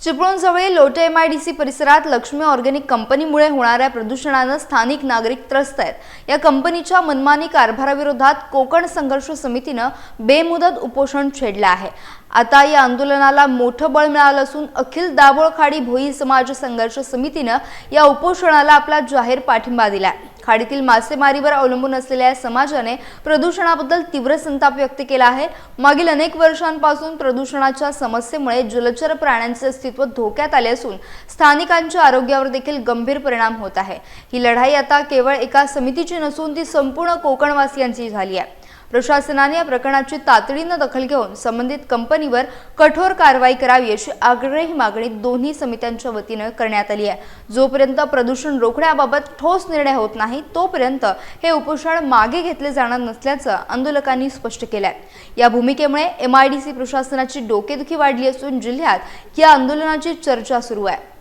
चिपळूणजवळील Lotay MIDC परिसरात Lakshmi organic कंपनीमुळे होणाऱ्या प्रदूषणाने स्थानिक नागरिक त्रस्त आहेत। या कंपनीच्या मनमानी कारभाराविरोधात कोकण संघर्ष समितीने बेमुदत उपोषण छेडले आहे। आता या आंदोलनाला मोठं बळ मिळालं असून अखिल दाभोळखाडी भोई समाज संघर्ष समितीने या उपोषणाला आपला जाहीर पाठिंबा दिलाय। खाडीतील मासेमारीवर अवलंबून असलेल्या या समाजाने प्रदूषणाबद्दल तीव्र संताप व्यक्त केला आहे। मागील अनेक वर्षांपासून प्रदूषणाच्या समस्येमुळे जलचर प्राण्यांचे अस्तित्व धोक्यात आले असून स्थानिकांच्या आरोग्यावर देखील गंभीर परिणाम होत आहे। ही लढाई आता केवळ एका समितीची नसून ती संपूर्ण कोकणवासियांची झाली आहे। प्रशासनाने या प्रकरणाची तातडीने दखल घेऊन संबंधित कंपनीवर कठोर कारवाई करावी अशी आग्रही मागणी दोन्ही समित्यांच्या वतीने करण्यात आली आहे। जोपर्यंत प्रदूषण रोखण्याबाबत ठोस निर्णय होत नाही तोपर्यंत हे उपोषण मागे घेतले जाणार नसल्याचं आंदोलकांनी स्पष्ट केलं आहे। या भूमिकेमुळे MIDC प्रशासनाची डोकेदुखी वाढली असून जिल्ह्यात या आंदोलनाची चर्चा सुरू आहे।